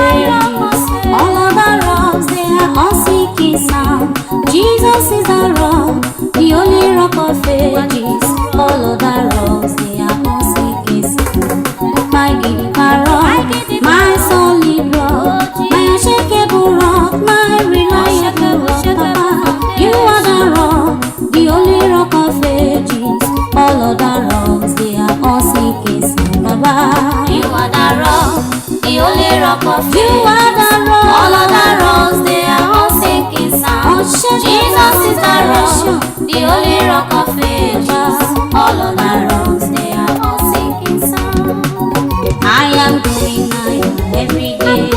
All other rocks, they are all sinking sand. Jesus is the rock, the only rock of ages. All other rocks, they are all sinking sand. My Gidiba rock, my solid rock, my unshakable rock, my reliable rock, Papa. You are the rock, the only rock of ages. All other rocks, they are all sinking sand, Baba. You are the rock, the only rock of ages. You are the rock. All other rocks, they are all sinking sand. Jesus is the rock, the only rock of ages. All other rocks, they are all sinking sand. I am going higher every day.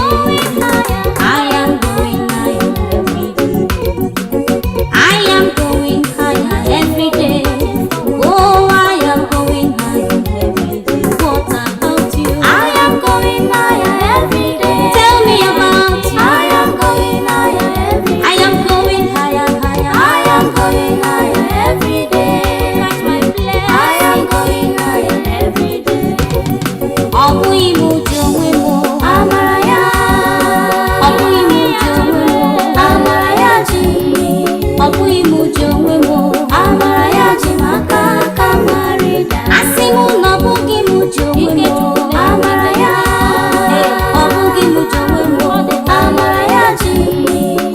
I am going higher every day. I am going higher every day. Oh, I am going higher every day. What about you? I am going higher every day. Tell me about you. I am going higher every day. I am going higher, higher. I am going higher every day. Catch my blessing. I am going higher every day. Ọbụ ime uju onwe m, amara ya. Ọbụ ime uju onwe m, amara ya ji. Ọbụ ime uju onwe m, amara ya ji maka aka marịda. Asị m na ọ bụghị m uju onwe m, amara ya. Ọ bụghị m uju onwe m, amara ya ji.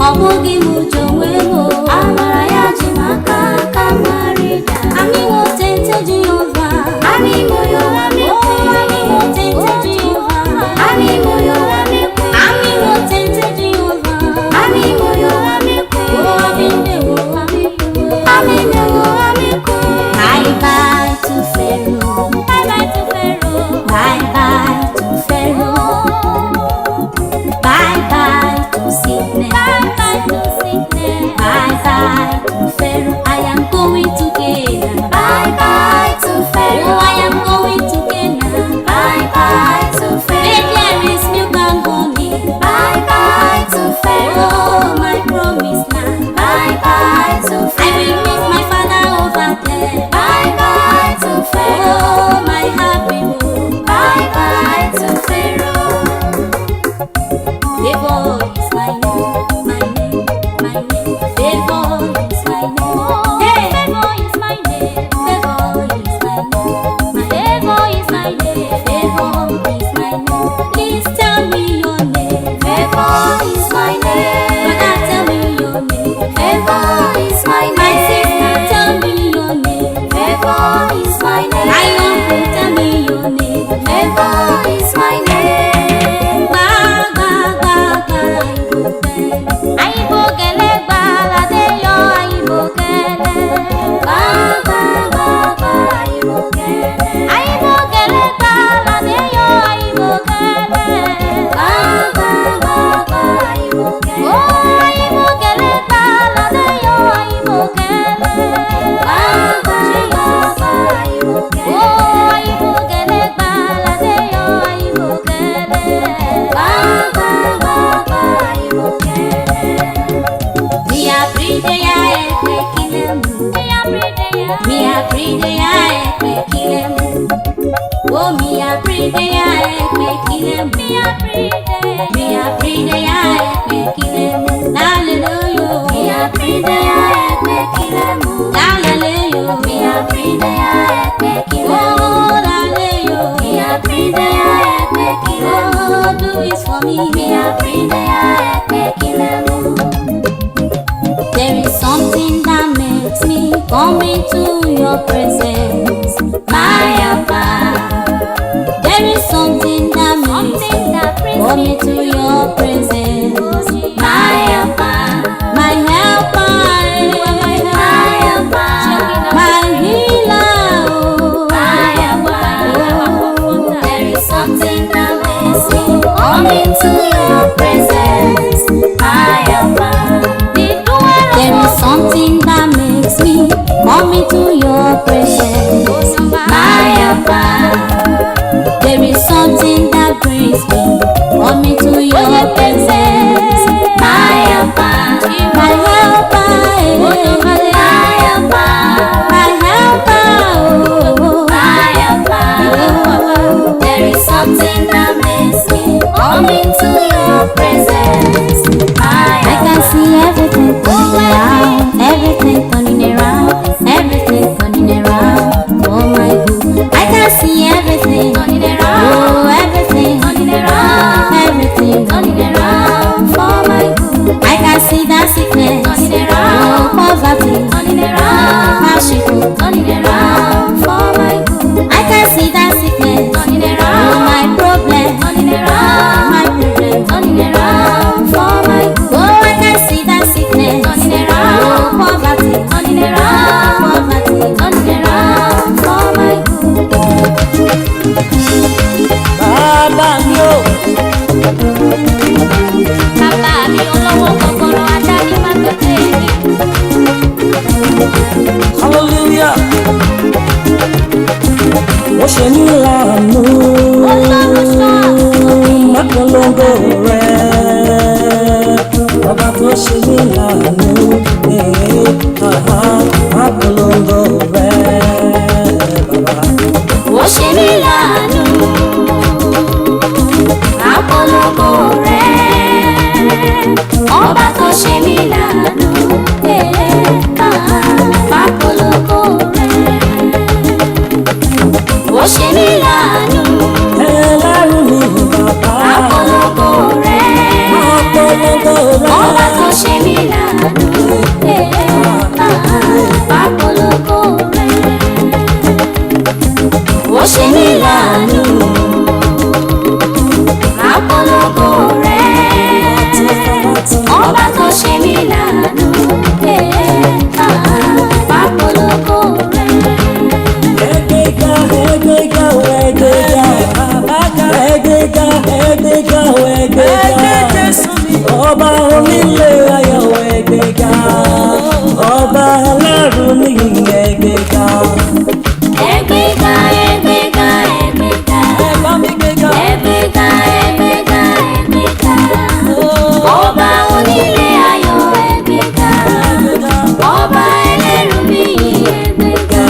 Ọ bụghị m uju onwe m, amara ya ji maka aka marịda. Anyị nwotete Jehova, anyị moyo amikwe. Anyị nwotete Jehova, anyị moyo amikwe. Anyị nwotete Jehova, anyị moyo amikwe. Aminewo amikwe, aminewo amikwe. Bye bye to Pharaoh, bye bye to Pharaoh, bye bye to Pharaoh, bye bye to sickness, bye bye to sickness, bye bye to Pharaoh. I am going to Canaan, bye bye to Pharaoh. Oh, I am going to Canaan, bye bye to Pharaoh. Where there is milk and honey, bye bye to Pharaoh. Oh, my promised land, bye bye to Pharaoh. I will meet my father over there, bye bye to Pharaoh. Oh, my happy home, bye bye to Pharaoh. Favor is my name, my name, my name. Favor is my name. Hey, favor is my name. Favor is my name. My favor is my name. Favor is my name. Please tell me your name. Favor is my name. Brother, tell me your name. Favor is my name. My sister, tell me your name. Favor is my name. My uncle, tell me your name. Favor is my name. Aibogele balade yo aibogele. Aibogele. Aibogele balade yo aibogele. Oh, aibogele balade yo aibogele. Oh, aibogele balade yo aibogele. Mi apride ya ekwe kilemu. Mi apride ya ekwe kilemu. Oh, mi apride ya ekwe kilemu. Mi apride ya ekwe kilemu. Hallelujah. Mi apride ya ekwe kilemu. Hallelujah. Mi apride ya ekwe kilemu. Oh, hallelujah. Mi apride ya ekwe kilemu. Oh, do it for me. Mi apride ya ekwe kilemu. There is something that makes me come into your presence, my Abba. There is something that makes me come into your presence, my Abba. My helper, my helper, my healer, oh, my Abba. Oh, there is something that makes me come into your presence, my Abba. come into your presence, my helper. There is something that brings me, come into your presence, my helper, my helper, my helper, my helper. There is something that makes me come into your presence. I can see everything turning around, everything turning around, everything turning around for my good. I can see everything turning around, oh, everything turning around, everything turning around for my good. I can see that sickness turning around, oh, poverty turning around, hardship turning around for my good. I can see that sickness turning around, oh, my problem turning around, my problem turning around for my good. Oh, I can see that sickness turning around, oh, poverty turning around, poverty turning around for my good. Bàbá mi o. Bàbá mi olówó kòkòrò ajá ní pàtàkì. Hallelujah. Ó ṣe mí láàánú. Má polongo rẹ̀. Ọba tó ṣe mí láàánú. Má polongo rẹ̀. Bàbá. Ó ṣe mí láàánú. Má polongo rẹ̀. Ọba tó ṣe mí láàánú. Má polongo rẹ̀. Ó ṣe mí láàánú. Ẹlẹ́rù ni bàbá. Má polongo rẹ̀. Má polongo rẹ̀. Ọba tó ṣe mí láàánú. Má polongo rẹ̀. Ó ṣe mí láàánú. Má polongo rẹ̀. Ọba tó ṣe mí láàánú. Má polongo rẹ̀. Ẹgbẹ́ga, ẹgbẹ́ga, ẹgbẹ́ga. Ẹgbẹ́ga, ẹgbẹ́ga, ẹgbẹ́ga. Ọba onílé ayọ̀ ẹgbẹ́ga. Ọba ẹlẹ́rù ní ẹgbẹ́ga. Ẹgbẹ́ga, ẹgbẹ́ga, ẹgbẹ́ga. Ẹ bá mi gbéga. Ẹgbẹ́ga, ẹgbẹ́ga, ẹgbẹ́ga. Ọba onílé ayọ̀ ẹgbẹ́ga. Ọba ẹlẹ́rù mi ẹgbẹ́ga.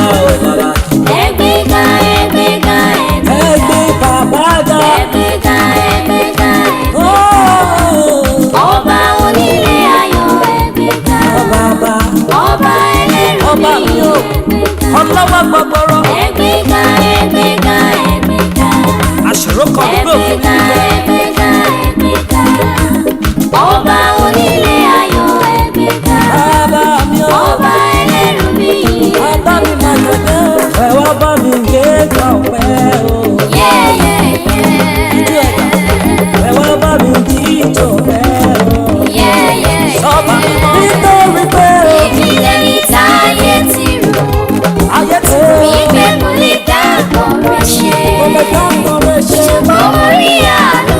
Ẹgbẹ́ga, ẹgbẹ́ga, ẹgbẹ́ga. Ẹgbẹ́ bàbá ga. Ẹgbẹ́ga, ẹgbẹ́ga, ẹgbẹ́ga. Oh, Ọba onílé ayọ̀ ẹgbẹ́ga. bàbá. Ọba ẹlẹ́rù Ọba mi mi o. ẹgbẹ́ga. Ọlọ́wọ́ gbọgbọrọ. Ẹgbẹ́ga, ẹgbẹ́ga, ẹgbẹ́ga. Àṣìrò kan nínú òkú. Ẹgbẹ́ga, ẹgbẹ́ga, ẹgbẹ́ga. Ọba onílé ayọ̀ ẹgbẹ́ga. Bàbá mi o. Ọba ẹlẹ́rù mi Bàbá mi máa gbẹ̀gbẹ́. Ẹ wá bá mi gbé gbọ̀pẹ́ o. Ẹ wá bá mi jíjọ rẹ̀ o. Sọ́ba nítorí pé o. Ìbílẹ̀ ní táyé ti rò. Ayé ti rò. Ìgbẹ́ kò lè dá ọ̀rọ̀ ṣe. Mo lè dá ọ̀rọ̀ ṣe. Ṣùgbọ́n mo rí àánú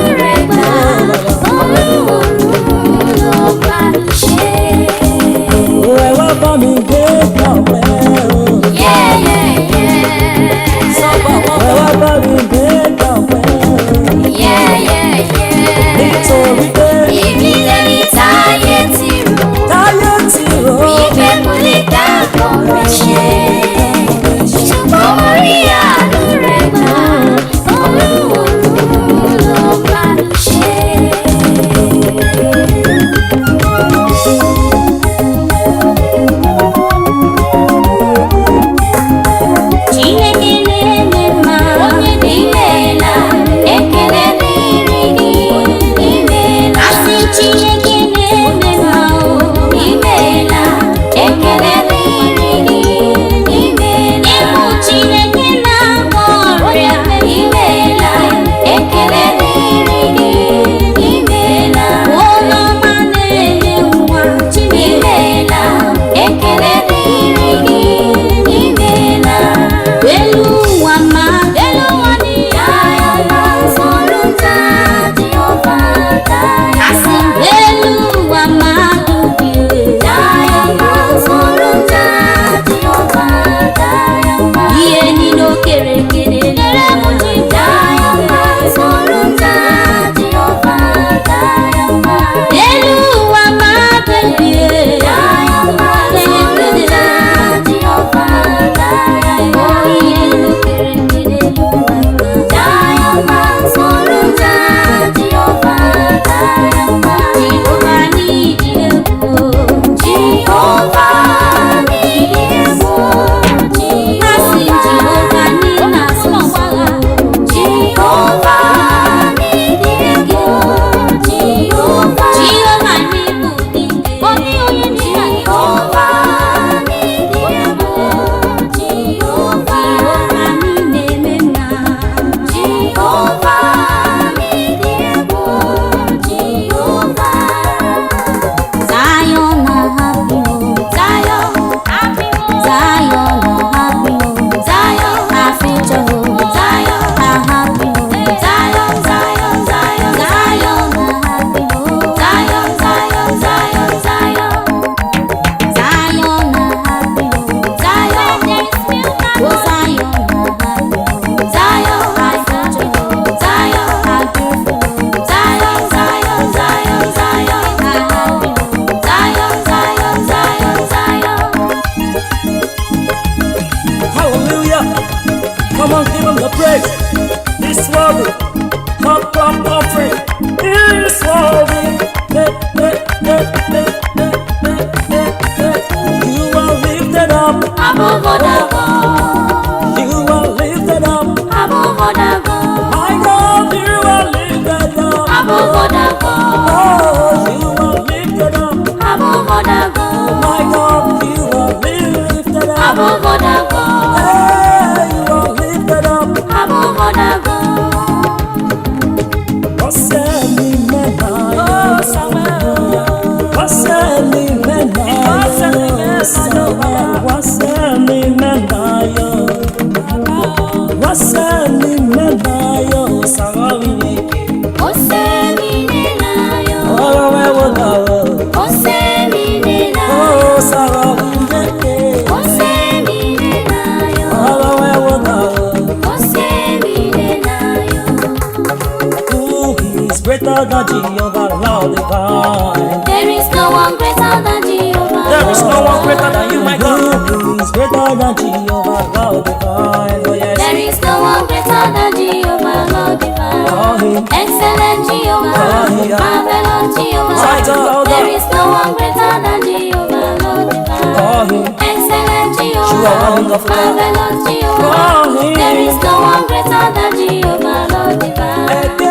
Greater than Jehovah, Lord divine. There is no one greater than Jehovah. There is no one greater than you, my God. Who is greater than Jehovah, Lord divine. Oh yes. There is no one greater than Jehovah, Lord divine. Excellent Jehovah, marvelous Jehovah. There is no one greater than Jehovah, Lord divine. Excellent Jehovah, marvelous Jehovah. There is no one greater than Jehovah, Lord divine. Eba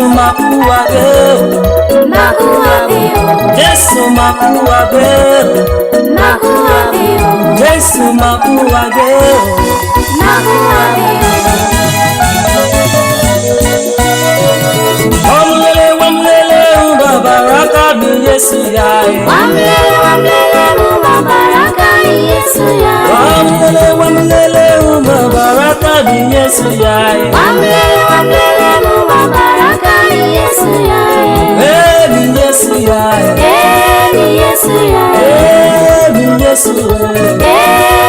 makuage, Jesu makuage, Jesu makuage. Wamlele ubabaraka bi Yesu yae. Wamlele ubabaraka bi Yesu yae. Wamlele ubabaraka bi Yesu yae. Wamlele ubabaraka bi Yesu yae. Bi Yesu yae. Bi Yesu yae. Bi Yesu yae.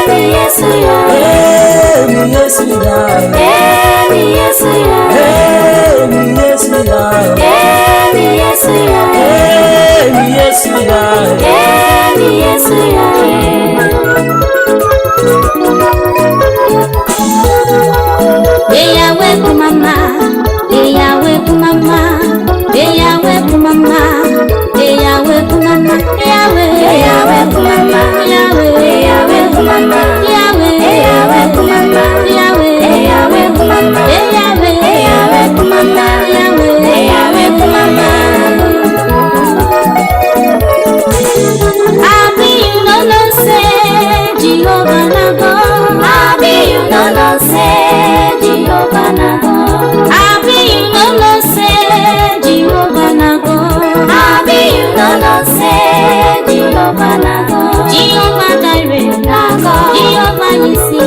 Bi Yesu yae. Bi Yesu yae. Bi Yesu yae. Bi Yesu yae. Bi Yesu yae. Bi Yesu yae. Bi Yesu yae. Eyawe kumama, eyawe kumama, eyawe kumama, eyawe kumama, eyawe, eyawe kumama, eyawe, eyawe kumama, eyawe, eyawe kumama, eyawe, eyawe kumama, eyawe, eyawe kumama, eyawe, eyawe kumama. Abi you no know say Jehovah na God. Abi you no know say Jehovah na God. Abi you no know say Jehovah na God. Abi you no know say Jehovah na God. Jehovah Jireh na God. Jehovah Nissi,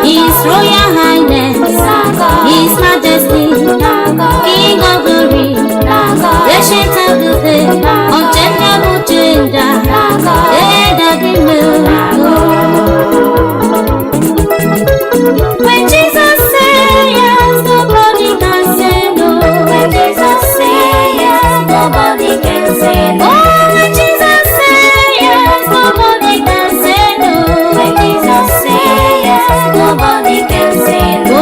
His Royal Highness na God. His Majesty na God. King of Glory na God. Ancient of the day, unchangeable changer na God. Head of the when Jesus says yes, nobody can say no. When Jesus says yes, nobody can say no. Oh, when Jesus says yes, nobody can say no. When Jesus says yes, nobody can say no.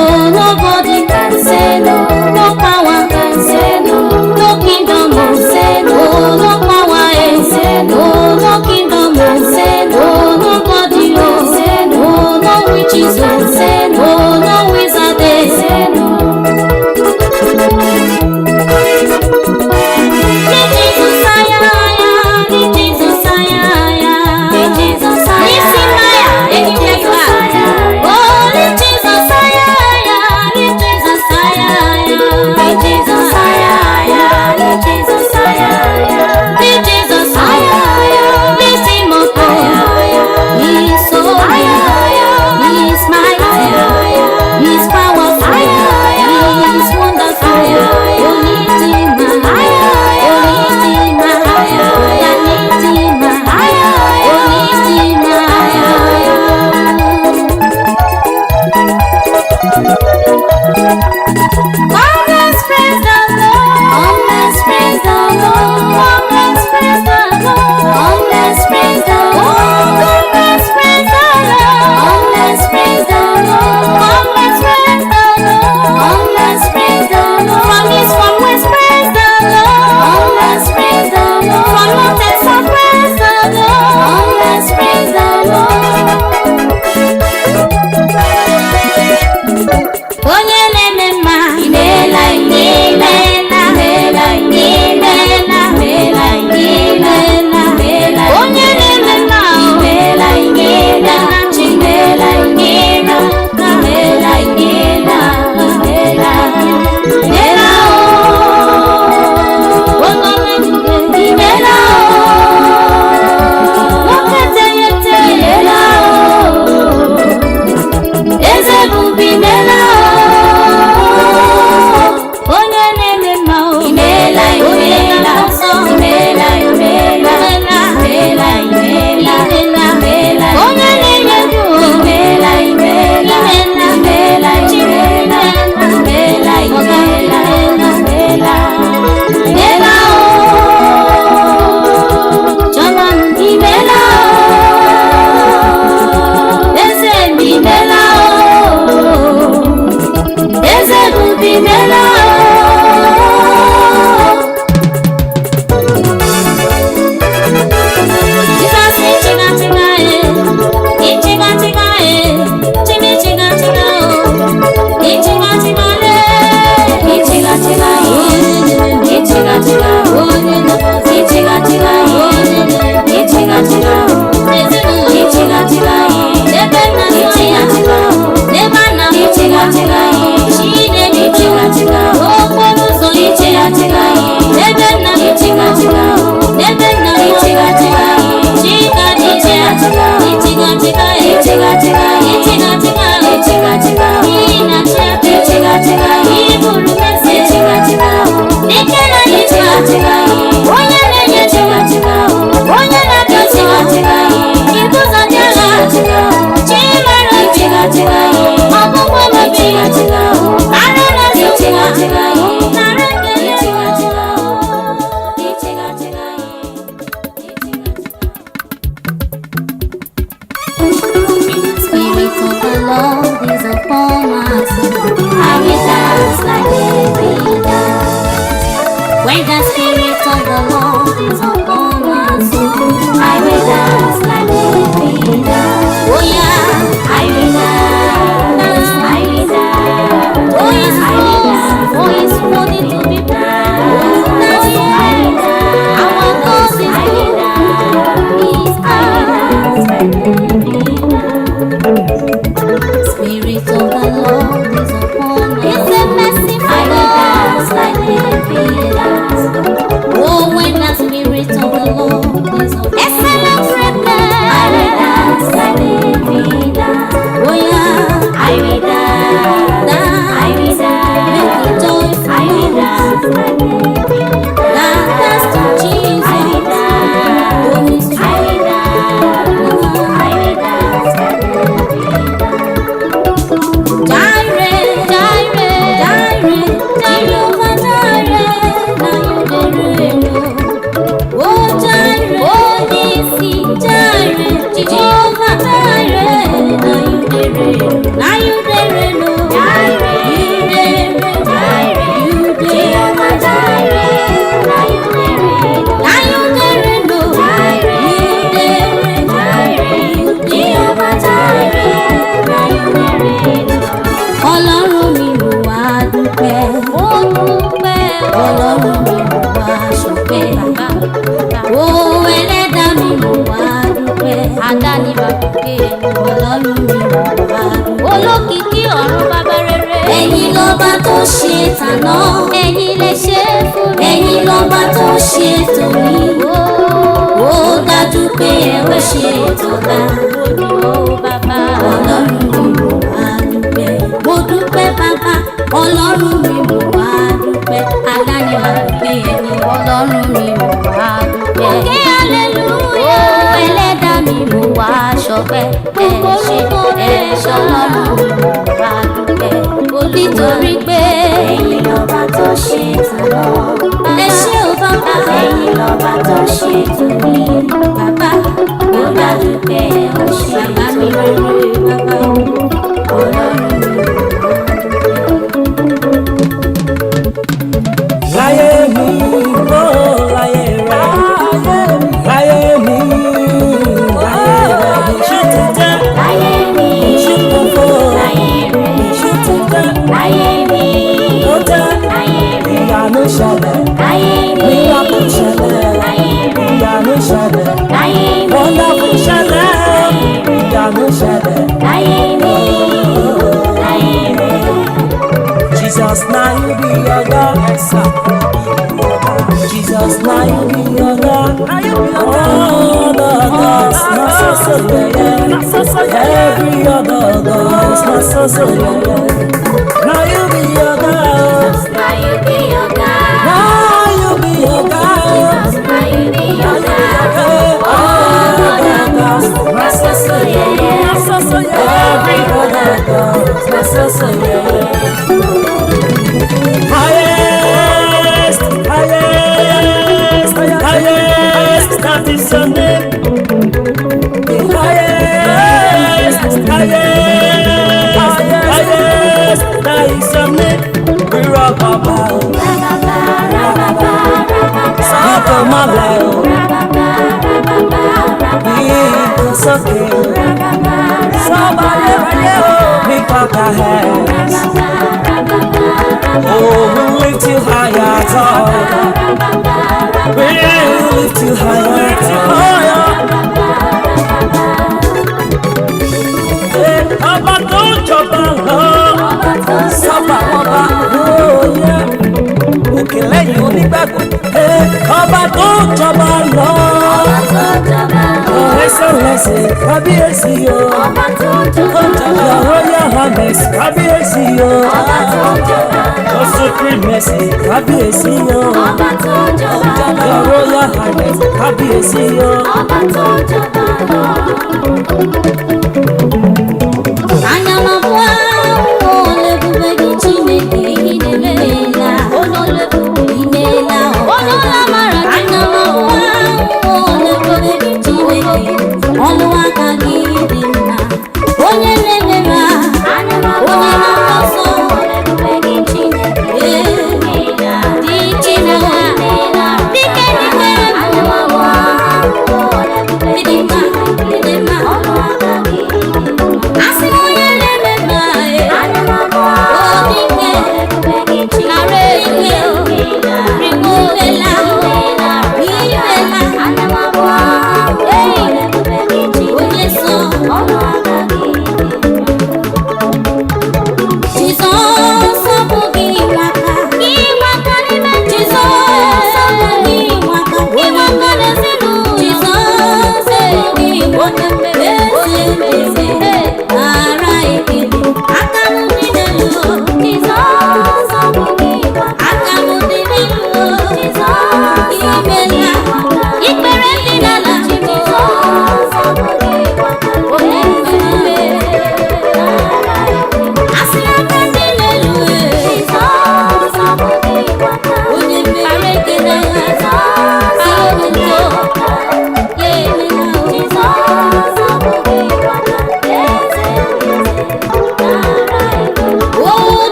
the Spirit of the Lord is upon my soul. I will dance like David. Oh yeah, I will dance, I will dance. Oh yes, oh yes, worthy to be praised. Our God is good. Spirit of the Lord is upon me. It's a merciful dance like David. Oh, when the Spirit of the Lord is upon me, excellent fragrance. I will dance like David. Oh yeah, I will dance. I will dance. Make it joyful. I will dance like David. Dance to Jesus. I will dance. Oh, His I will dance. I will dance like David. Jireh, Jireh, Jireh, Jehovah Jireh, now you dey reign. Oh Jireh, oh Nisi, Jireh, Jehovah Jireh, now you dey reign. Now you dey reign, oh Jireh, you dey reign, Jireh, you dey Jehovah Jireh, now you dey reign. Now you dey reign, oh Jireh, you dey reign, Jireh, you Jehovah Jireh, now you dey reign. Ọlọ́run mi mo wá dúpẹ́, mo dúpẹ́. Ọlọ́run mi mo wá ṣọpẹ́, o ẹlẹ́dàá mi mo wá dúpẹ́. Àdánibàbùkẹ́ Ọlọ́run mi mo wá dúpẹ́. Olókìkí ọ̀run bàbá rere. Ẹ̀yin lọ́ba tó ṣe tàná, ẹ̀yin lè ṣe fún mi. Ẹ̀yin lọ́ba tó ṣe tòní, ó dájú pé ẹ ó ṣe tọ́lá. Ó bàbá Ọlọ́run mi mo wá dúpẹ́. Mo dúpẹ́ bàbá, Ọlọ́run mi mo wá dúpẹ́. Àdánibàbùkẹ́ ẹni Ọlọ́run mi mo wá dúpẹ́. Òkè hallelujah. Ó ẹlẹ́dàá mi mo wá ṣọpẹ́. Ẹ ṣé Ọlọ́run mi mo wá dúpẹ́. Nítorí pé ẹ̀yin lọ́ba tó ṣe tàná. Ẹ ṣé o bàbá. Ẹ̀yin lọ́ba tó ṣe tòní. Bàbá ó dájú pé ó ṣe bàbá mi rere bàbá Ọlọ́run mi. Láyé mi, ó láyé rẹ̀. Láyé mi, láyé rẹ̀. Ṣé ti jẹ́? Láyé mi, Ṣé kò fò? láyé rẹ̀. Ṣé ti jẹ́? Láyé mi, Ó jẹ́? láyé rẹ̀. Ìyanu ṣẹlẹ̀. Láyé mi, Miracle ṣẹlẹ̀. láyé rẹ̀. Ìyanu ṣẹlẹ̀. Láyé mi, Wonderful ṣẹlẹ̀. Ìyanu ṣẹlẹ̀. láyé mi, láyé rẹ̀. Jesus, now you be your God. Jesus, now you be your God. All the gods, not so yeah. Every other God, not so yeah. Now you be your God. Now you be your God. Now you be your God. Now you be your God. All the gods, not so Yeah, yeah. Every other God, not so yeah. Highest, highest, highest, that is your name. The highest, highest, highest, that is your name. We rock about, stop on my life. It's okay. Somebody, we clap our hands. Oh, we lift you higher, tall. We lift you higher, higher. Ọba tó jọba lọ, sọ́ba ọba, oh yeah. Òkè lẹ́yìn onígbàgbọ́. Ọba tó jọba lọ, Excellency, kábíyèsí o. Your Royal Highness, kábíyèsí o. Your Supremacy, kábíyèsí o. Your Royal Highness, kábíyèsí o. Anya mabua, ole bubegi Chineke, inemela, inemela, olola mara. Anya mabua, ole bubegi Chineke, oluwaka gidi na, onye nemera, onye na-akọsọ, ole bubegi Chineke, di Chineke.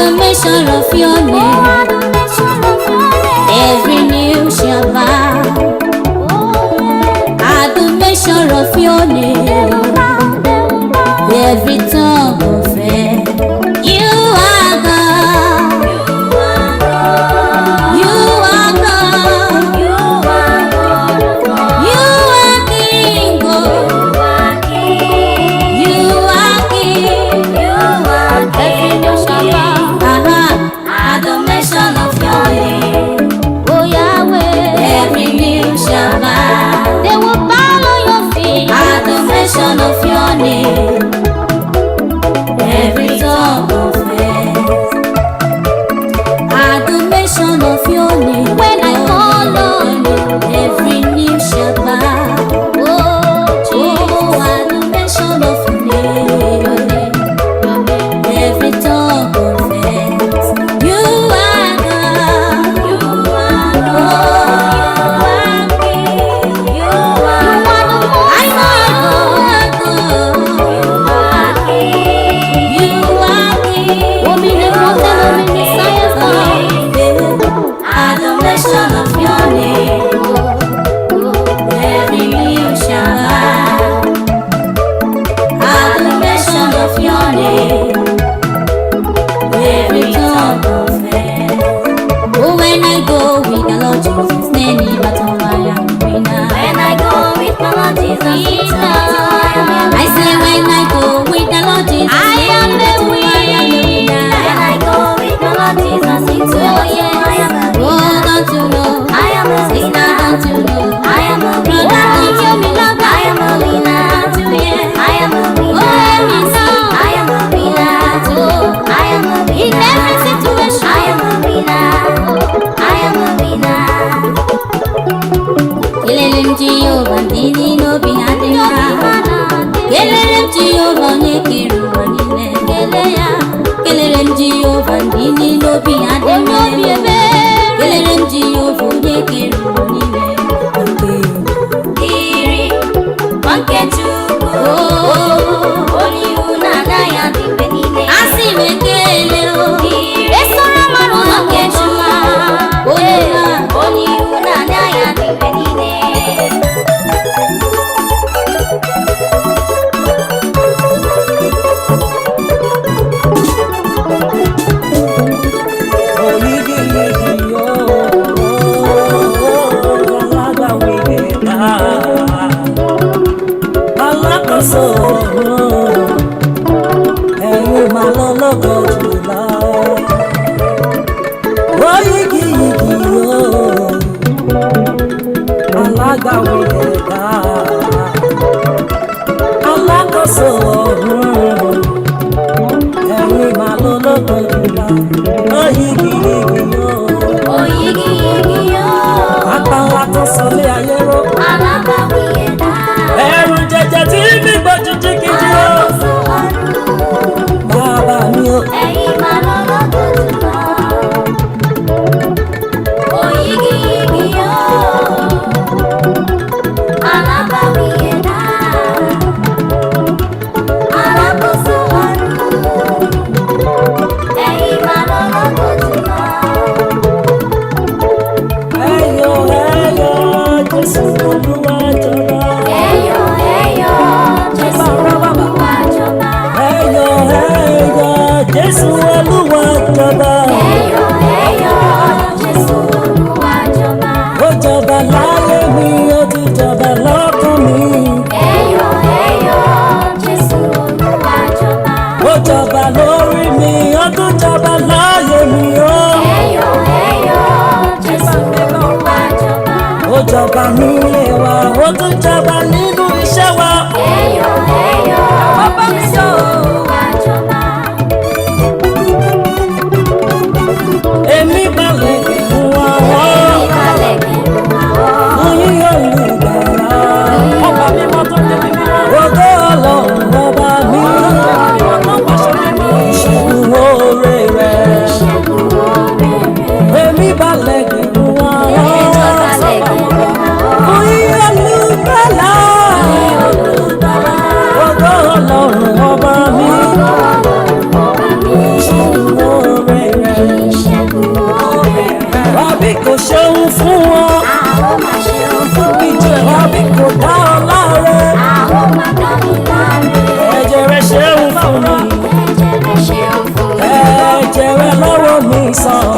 the mention of your name, every knee shall bow. At the mention of your name, every tongue confess. You are God. You are God. You are King. You are King. Every knee shall bow. At the mention of your name, oh Yahweh, every knee shall bow. They will bow on your feet. At the mention of your name, every tongue confess. At the mention of your name, when I call on you, every knee shall bow. Oh, at the mention of your name, every tongue confess. You are God. You are God. You are King. You are God. You are King. Omnipotent, omniscient God. At the mention of your name, every knee shall bow. At the mention of your name, every tongue confess. Oh, when I go with the Lord Jesus, many battles I am winner. When I go with the Lord Jesus, I say when I go with the Lord Jesus, I am the winner. When I go with the Lord Jesus, it's oh, don't you know? I am a winner. Don't you know? I am a winner. Brother, you me love. I am a winner. I am a winner. Oh, I am a winner. I am a winner. In every situation, I am a winner. I am a winner. Kelelem Jehovah, ndini no bi adema. Kelelem Jehovah, nekiru wanine. Kelelem Jehovah, ndini no bi adema. Kelelem Jehovah, nekiru wanine. Kiri, wankechuko. Only unana ya dimbenine. Asime kele o. Esora maro wankechuko. Only unana ya dimbenine. Ẹ̀yin máa lọ lọ́gọ̀ jùlọ. Ó yígiyígi o, alágbàwí ẹ̀dá. Alákòóso ọ̀run, ẹ̀yin máa lọ lọ́gọ̀ jùlọ. Ó yígiyígi o, apáwa tó sọlé ayé ró. Alágbàwí ẹ̀dá. Ẹ̀rù jẹjẹ tí mi gbójú jígijì o. Bàbá mi o. Ẹ̀yin máa lọ lọ́dọ̀ jùlọ. Oyigiyigi yó. Alágbàwí ẹ̀dá. Alákòóso ọ̀run. Ẹ̀yin máa lọ lọ́dọ̀ jùlọ. Ẹyọ ẹyọ Jésù Olúwa jọba. Ẹyọ ẹyọ Jésù Olúwa jọba. Ẹyọ ẹyọ Jésù Olúwa jọba. Ẹyọ ẹyọ Jésù Olúwa jọba. Ó jọba láyé mi, ó tún jọba lọ́kàn mi. Ẹyọ ẹyọ Jésù Olúwa jọba. Ó jọba lórí mi, ó tún jọba láyé mi o. Ẹyọ ẹyọ Jésù Olúwa jọba. Ó jọba nílé wa, ó tún jọba nínú iṣẹ́ wa. Ẹyọ ẹyọ Jésù Olúwa jọba. Èmi balẹ̀ kẹ̀kún wa wọ́. Ìbàlẹ̀ kẹ̀rù àwọn. Fún yíyọ olùgbàlà. Ọba mímọ́ tó débi mímọ́. Ògo Ọlọ́run ọba mi. Ìṣẹ́gun oore rẹ̀. Ìṣẹ́gun oore rẹ̀. Èmi balẹ̀ kẹ̀kún wa wọ́. Ìbàlẹ̀ kẹ̀rù àwọn. Fún yíyọ olùgbàlà. song.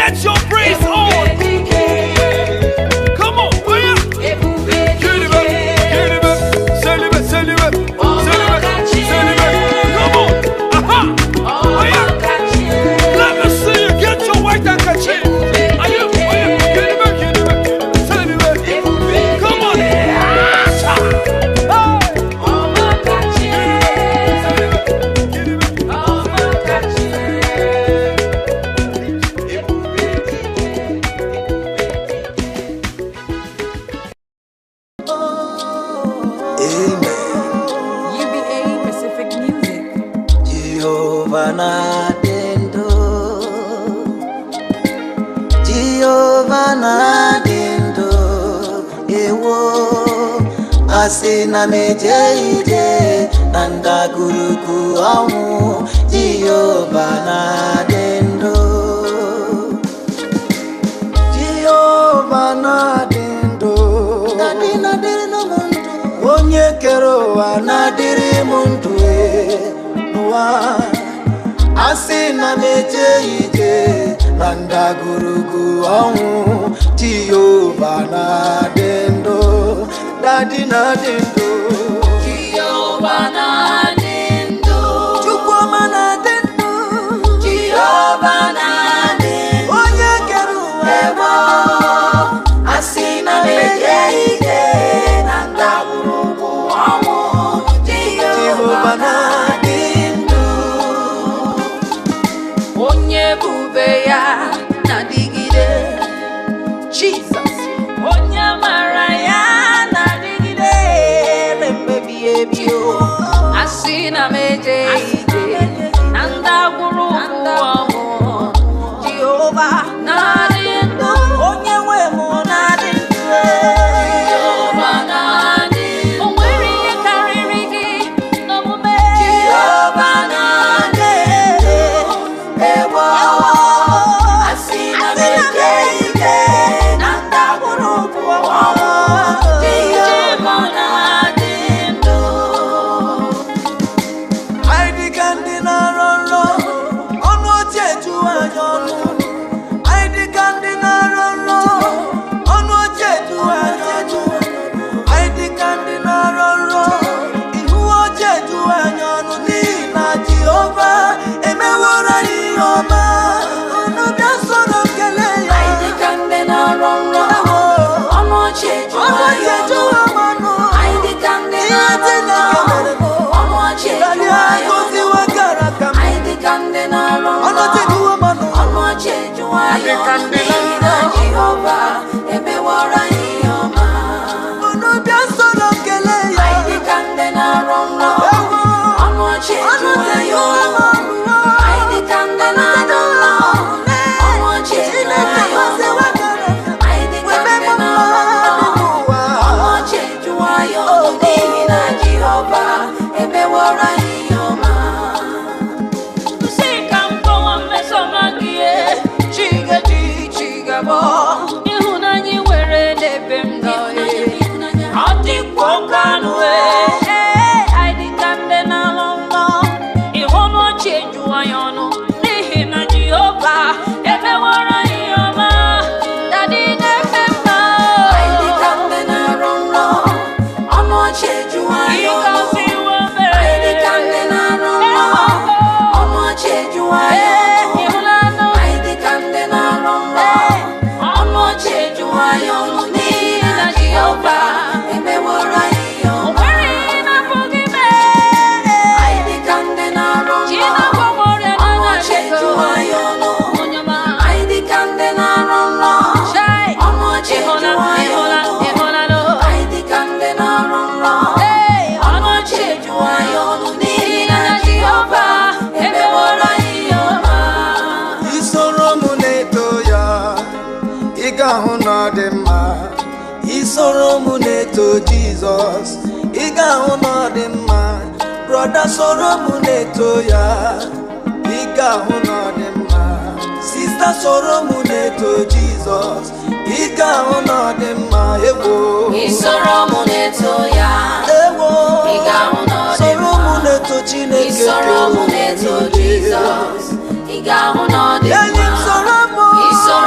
Get your praise on. Come on, fire. Get it up, celebrate, celebrate, celebrate, celebrate. Come on, aha, fire. Let me see you get your white handkerchief. Are you? Get it back, celebrate. Come on, UBA Pacific Music. Jehovah Nadendo, Jehovah Nadendo, ewo asina mejeje nanda guruku amu. Jehovah Nadendo, Jehovah Nadendo, nadina diri no muntu, onye kero anadiri muntu nuwa asina mejeje nanda guruku amu. Jehovah Nadendo, dadina dendo, Jehovah Nadendo, Chukwuma Nadendo, Jehovah Nadendo, onye kero ewo asina mejeje nanda guruku amu. Jehovah Nadendo, Onye bube ya nadigide, Jesus. Onye mara ya nadigide, membebi ebio. Asina meje ije, nanda guru kuwamu. Jehovah Nadendo, onye wemu nadinde. Jehovah Nadendo, onwere ihe karịrị gị n'omume. Jehovah Nadendo, ewo asina meje ije, nanda guru kuwamu. Jehovah Nadendo. I digandi na roro, onu oche ju anyonu. I digandi na roro, onu oche ju anyonu. I digandi na roro, ihu oche ju anyonu. Ni na Jehovah emewora ioma, onu biasoro kele ya. I dikande na ronro, ọnụ ọchị jụọ Onu ya oche ju ọnụ. amanu, I dikande na ronro, ọnụ ọchị dali jụọ ya agozi ọnụ. wakara kam. I dikande na ronro, Onu oche ju amanu, ọnụ ọchị jụọ ya ọnụ. N'ihi na Jehova emewara ihe ọma. onu biasoro kele ya. I dikande na ronro, ọnụ ọchị jụọ ya ọnụ. I dikande na ronro, ọnụ ọchị jụọ ya ọnụ. I dikande na ronro, ọnụ ọchị jụọ ya ọnụ. N'ihi na Jehova emewara ihe ọma. Usika mkpọwa mmesoma gị chigaji chigabo ịhụnanya i nwere n'ebe m nọ ọ dịkwa oke anụ I dịka ndị na-alụ nnọ ịhụnụ ochie jụọ ya ọnụ n'ihi na Jehova emewara ihe ọma dadi na-efe mma I dịka ndị na-alụ nnọ ọnụ ochie jụọ ya ọnụ I dịka ndị na-alụ nnọ ọnụ ochie jụọ ya ọnụ I dịka ndị na-alụ nnọ ọnụ ochie jụọ ya ọnụ n'ihi na Jehova emewara ihe ọma. O nwere ihe na-apụghị ime. I dịka ndị na-alụ nnọ ọnụ ochie jụọ ya ọnụ I dịka ndị na-alụ nnọ ọnụ ochie jụọ ya ọnụ I dịka ndị na-alụ nnọ ọnụ ochie jụọ ya ọnụ n'ihi na Jehova emewara ihe ọma. Isoro m na-eto ya, ị ga-ahụ na ọ dị mma. Isoro m na-eto Jizọs, ị ga-ahụ na ọ dị mma. Brọda soro m na-eto ya, ị ga-ahụ na ọ dị mma. Sista soro m na-eto Jizọs, ị ga-ahụ na ọ dị mma. Ewo Isoro m na-eto ya, ewo ị ga-ahụ na ọ dị soro m mma. na-eto Chineke Isoro m kere na-eto ụwa niile. Jizọs, ị ga-ahụ na ọ dị Enyi m mma. soro m, Isoro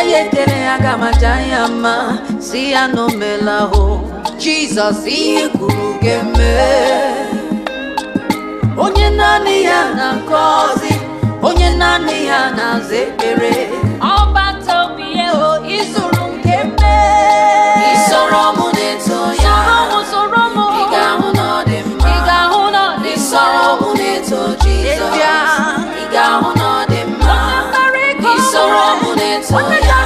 yekele aga majayama si anomela ho Jesus ikuru geme onye nani ya na kozi onye nani ya na zekere obata obiye o izuru geme isoro mu neto ya soro mu iga hu no de isoro mu neto Jesus iga hu no de ma isoro mu neto ya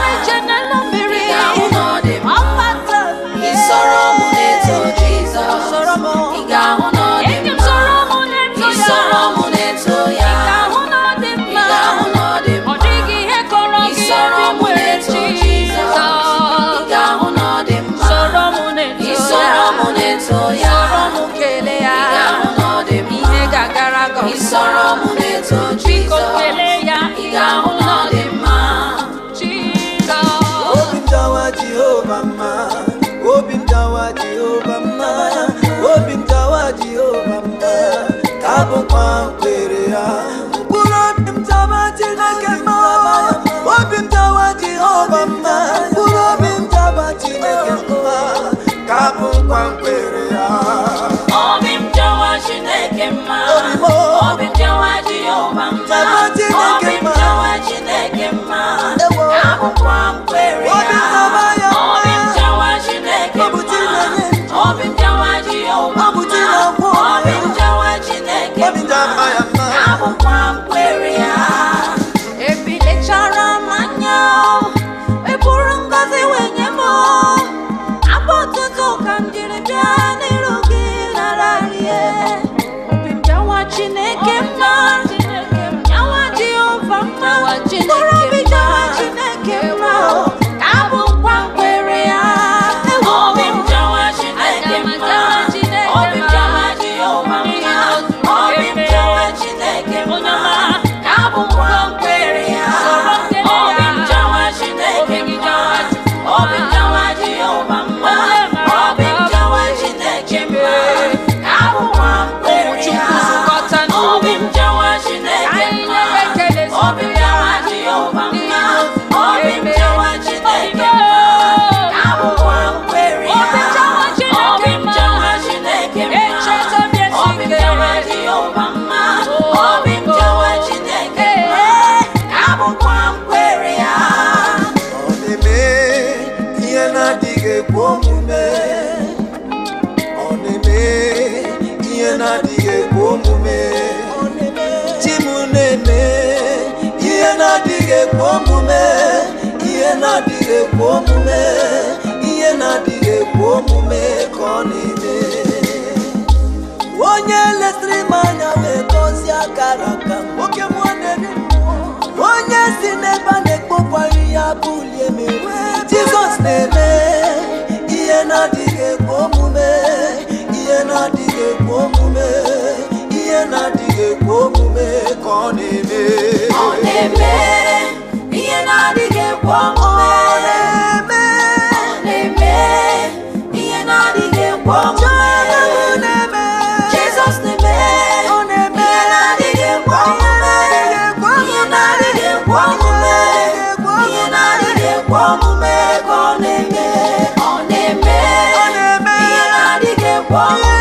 Jesus name iye na dige komume iye na dige komume iye na dige komume koneme oneme iye na dige komume oneme iye na dige komume Jesus name oneme iye na dige komume iye na dige komume iye na dige komume koneme oneme iye na dige komume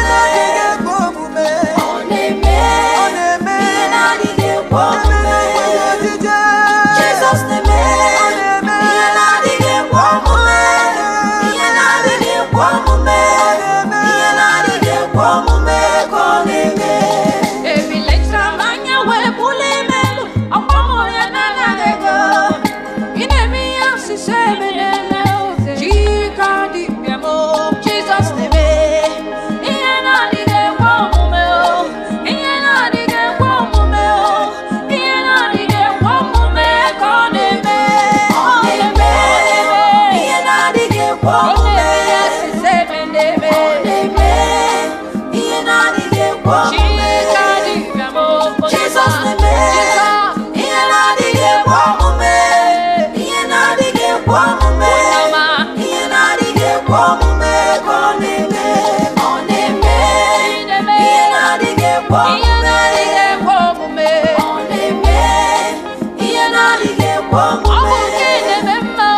Oh,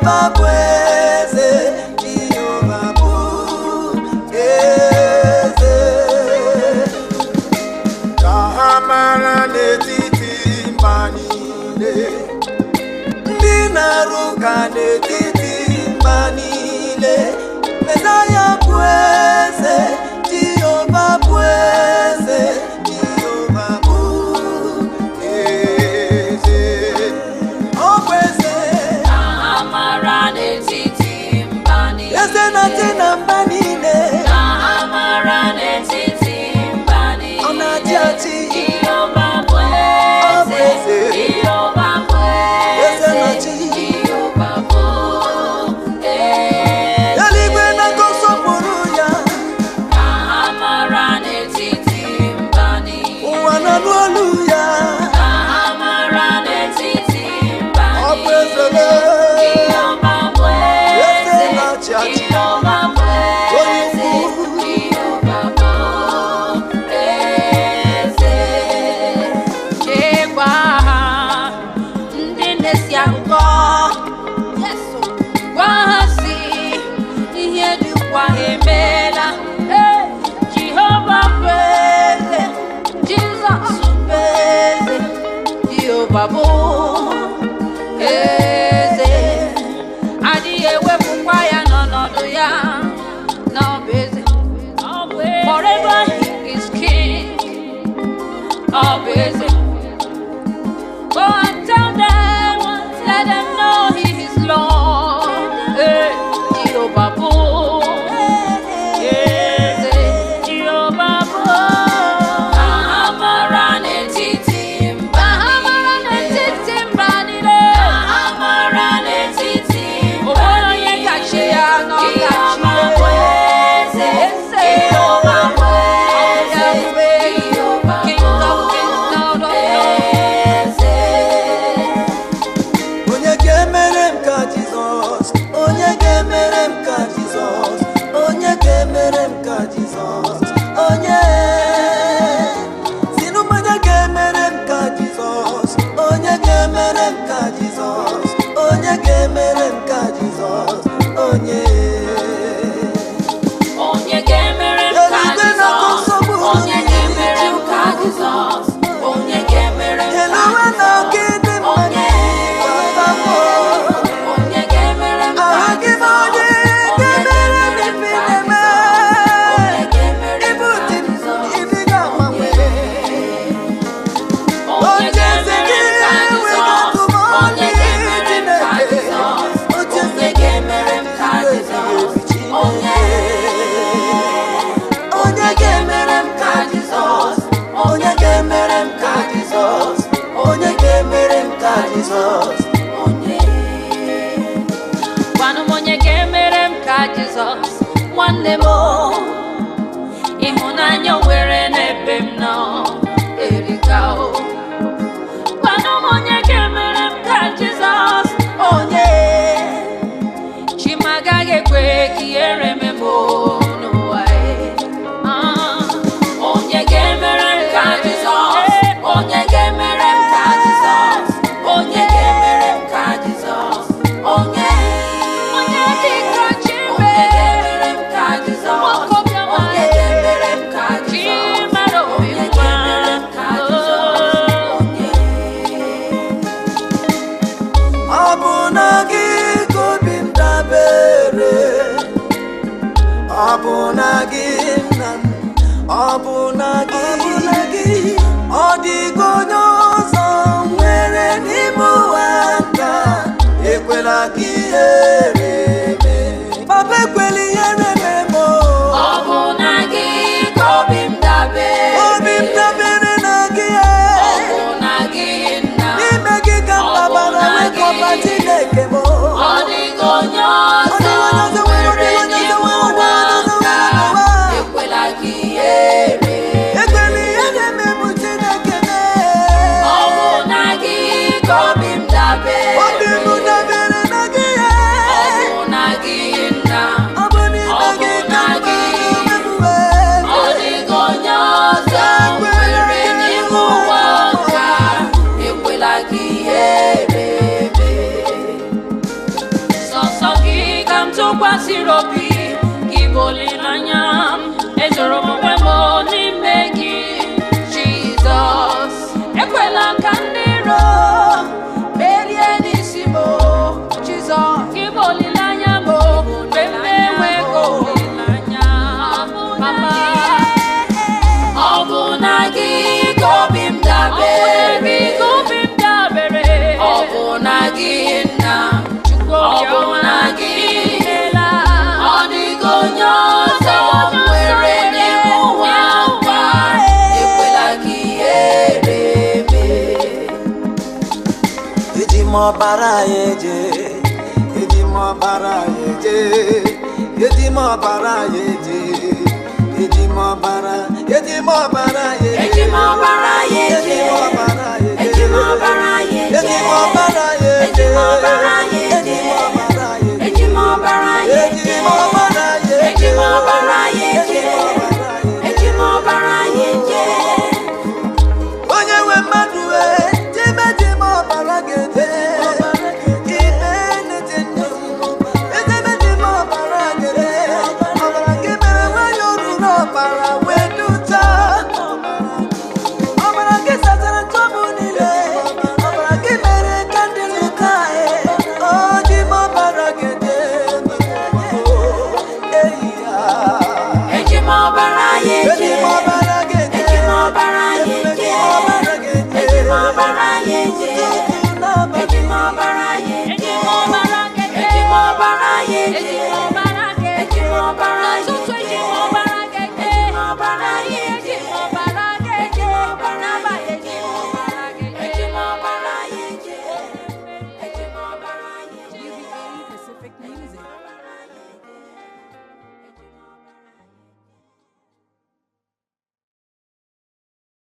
Jehovah bụ eze, Jehovah bụ eze. Ka ha mara n'etiti mba niile, ndị na-arụ ụka n'etiti mba niile, Mesaya bụ eze, Jehovah bụ eze, Jehovah bụ eze. Ọ bụ eze. Ka ha mara n'etiti mba niile. Eze na-achị na mba niile. Ka ha mara n'etiti mba niile. Ọ na-achị achị. Jehovah bụ eze. Jehovah bụ eze. Jehovah bụ eze. Eluigwe na-agọsọpụrụ ya. Ka ha mara n'etiti mba niile. Ụwa nọ n'olu ya. Ka ha mara n'etiti mba Ọ bụ eze. Jehovah bụ Eze eze. na-achị achị. Jehovah bụ Onye eze. ukwu. Jehovah bụ eze. Chekwa ha ndị na-esi akụkọ. Gwa ha si ihe dịkwa emeela. Jehovah bụ eze. Jizọs bụ eze. Jehovah bụ eze. Adịghị ewepụkwa ya n'ọnọdụ ya. Na ọ bụ eze. Forever he is king. Ọ bụ eze. Go and tell them, let them know he is Lord. Jehovah bụ eze. Jehovah bụ. Ka ha mara n'etiti mba niile. Ka ha mara n'etiti mba niile. Onye kachi ya n'ọkachi. Jehovah bụ eze. Jehovah bụ eze. King of kings, Lord of lords. Onye ga-emere m ka Jizọs, onye ga-emere m ka Jizọs, onye ga-emere m ka Jizọs, onye si n'ụmụnye ga-emere m ka Jizọs, onye ga-emere m ka Jizọs, onye ga-emere m ka Jizọs, onye Onye ga-emere m ka Jizọs, onye ga-emere m ka Jizọs, onye ga-emere m ka eluwe na Jizọs, ọkịdị mma onye onye ga-emere m ka ahụ gị na onye Jizọs, ga-emere m ife na-eme onye ga-emere m ibu ka dị Jizọs, ibi ga-agbanwe. onye ga-emere m ka Jizọs, onye ga-emere m ka Jizọs, onye ga-emere m ka Jizọs, onye ga-emere m ka Jizọs, onye ga-emere m ka Jizọs, onye ga-emere m ka Jizọs. Gwanụ m onye ga-emere m ka Jizọs, nwanne m ịhụnanya o nwere n'ebe m nọ erika o. Gwanụ m onye ga-emere m ka Jizọs, onye chi m agaghị ekwe ka ihere mee m n'ụwa onye ga-emere m ka Jizọs, onye ga-emere m ka Jizọs, onye ga-emere m ka Jizọs, onye dịka chi ga-emere m ka Jizọs, onye ga-emere m ka Jizọs, onye ga-emere m ka Jizọs, onye. Ọ bụ na gị ka obi m dabere, ọ bụ na gị nna m, ọ bụ na gị, ọ dịghị onye ọzọ nwere n'ime ụwa nka. Ekwela ka ihere mee, papa ekwela ihere mee m. Ọ bụ na gị ka obi m dabere, Obi m dabere na gị, ọ bụ na gị nna, n'ime gị ka m babara nwekọba Chineke m. ọ dịghị onye ọzọ nwere n'ime ụwa nka. Ekwela ka ihere. Ekwela ihere mee m Chineke mee. Ọ bụ na gị ka obi m dabere, Obi m dabere na gị, ọ bụ tụkwasịrị obi gị bụ olileanya m ezoro m onwe m n'ime gị Jizọs ekwela ka ndị iro merie n'isi m Jizọs gị bụ olileanya m mgbe m na-enweghị olileanya Papa ọ bụ na gị ka obi m dabere ọ bụ na gị nna ọ bụ na gị ọ dịghị onye ọzọ nwere n'ime ụwa mkpa ekwela ka ihere mee eji m ọbara ya eje eji m ọbara ya eje eji m ọbara ya eje eji m ọbara ya eje eji m ọbara ya eje eji m ọbara ya eje eji m ọbara ya eje eji m ọbara ya eje